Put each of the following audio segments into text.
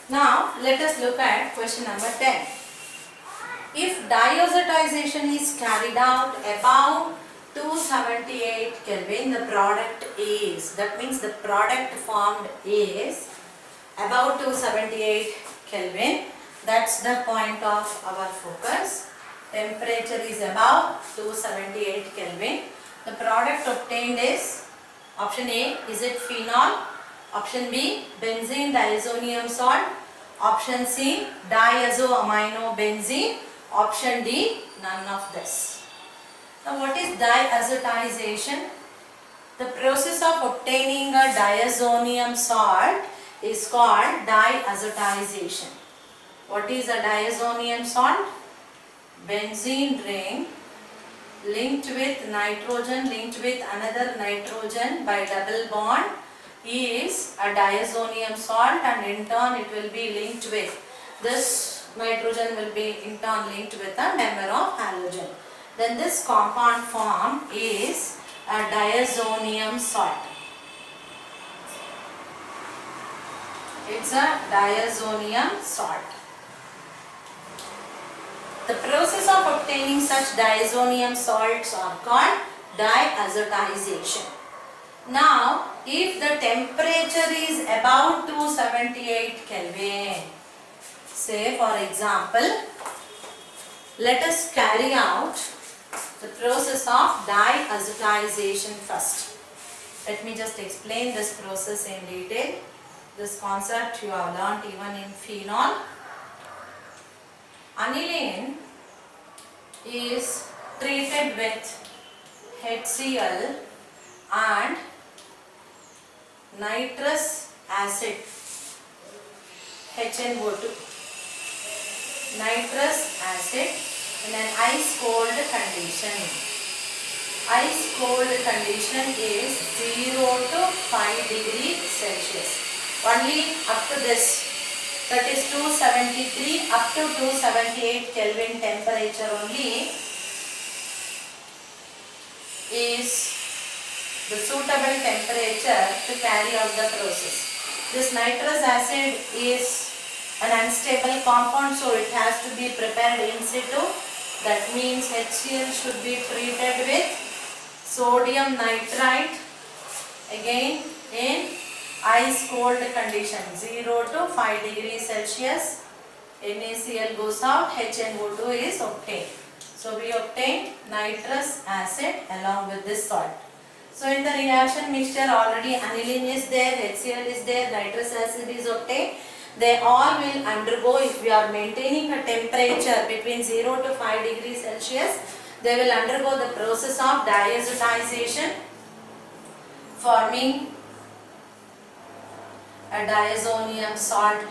Now let us look at question number 10. If diazotization is carried out above 278 Kelvin, the product is, that means the product formed is above 278 Kelvin. That's the point of our focus. Temperature is above 278 Kelvin. The product obtained is option A, is it phenol? Option B, benzene diazonium salt. Option C, diazoaminobenzene. Option D, none of this. Now what is diazotization? The process of obtaining a diazonium salt is called diazotization. What is a diazonium salt? Benzene ring linked with nitrogen, linked with another nitrogen by double bond is a diazonium salt, and in turn it will be linked with, this nitrogen will be in turn linked with a member of halogen. Then this compound form is a diazonium salt. It's a diazonium salt. The process of obtaining such diazonium salts are called diazotization. Now, if the temperature is about 278 Kelvin, say for example, let us carry out the process of diazotization first. Let me just explain this process in detail. This concept you have learnt even in phenol. Aniline is treated with HCl and nitrous acid, HNO2. Nitrous acid in an ice cold condition. Ice cold condition is 0 to 5 degrees Celsius. Only up to this, that is 273 up to 278 Kelvin temperature only is the suitable temperature to carry out the process. This nitrous acid is an unstable compound, so it has to be prepared in situ. That means HCl should be treated with sodium nitrite, again in ice cold condition, 0 to 5 degrees Celsius. NaCl goes out, HNO2 is obtained. So we obtain nitrous acid along with this salt. So in the reaction mixture already aniline is there, HCl is there, nitrous acid is obtained. They all will undergo, if we are maintaining a temperature between 0 to 5 degrees Celsius, they will undergo the process of diazotization, forming a diazonium salt,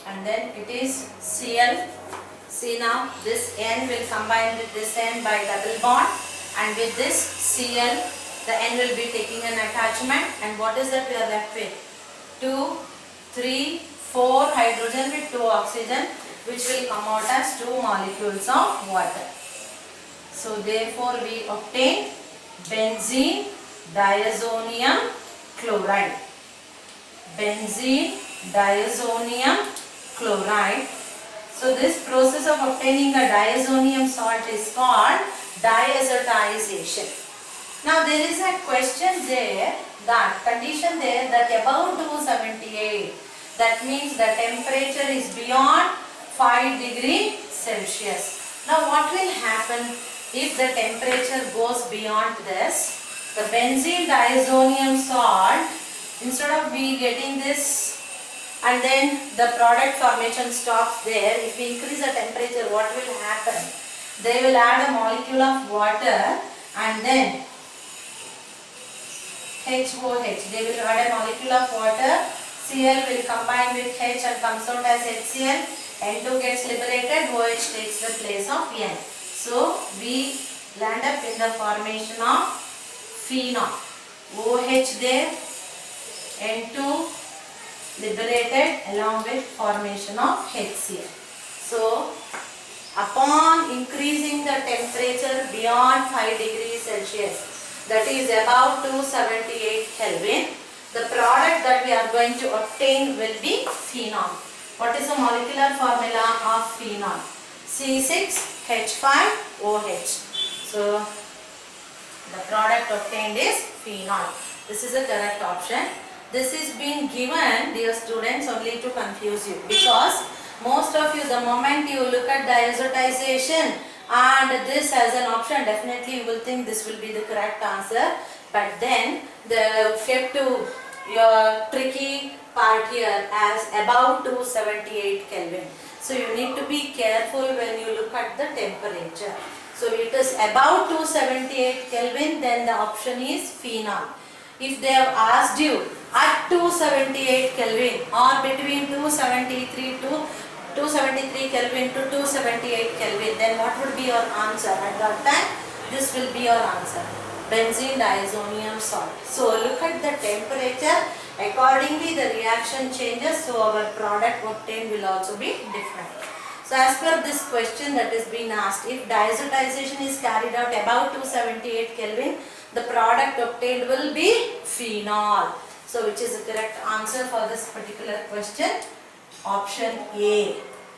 and then it is Cl. See now, this N will combine with this N by double bond, and with this Cl, the N will be taking an attachment, and what is that we are left with? 2, 3, 4 hydrogen with 2 oxygen, which will come out as 2 molecules of water. So therefore we obtain benzene diazonium chloride. Benzene diazonium chloride. So this process of obtaining a diazonium salt is called diazotization. Now there is a question there, that condition there, that above 278, that means the temperature is beyond 5 degrees Celsius. Now what will happen if the temperature goes beyond this? The benzene diazonium salt, instead of we getting this and then the product formation stops there, if we increase the temperature, what will happen? They will add a molecule of water and then HOH, they will add a molecule of water, Cl will combine with H and comes out as HCl, N2 gets liberated, OH takes the place of N. So we land up in the formation of phenol. OH there, N2 liberated along with formation of HCl. So upon increasing the temperature beyond 5 degrees Celsius, that is about 278 Kelvin, the product that we are going to obtain will be phenol. What is the molecular formula of phenol? C6H5OH. So the product obtained is phenol. This is the correct option. This is being given, dear students, only to confuse you, because most of you, the moment you look at diazotization and this as an option, definitely you will think this will be the correct answer. But then the flip to your tricky part here as above 278 Kelvin. So you need to be careful when you look at the temperature. So it is above 278 Kelvin, then the option is phenol. If they have asked you at 278 Kelvin or between 273 Kelvin to 278 Kelvin, then what would be your answer at that time? This will be your answer. Benzene diazonium salt. So look at the temperature. Accordingly the reaction changes, so our product obtained will also be different. So as per this question that is being asked, if diazotization is carried out above 278 Kelvin, the product obtained will be phenol. So which is the correct answer for this particular question? Option A,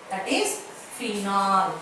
that is phenol.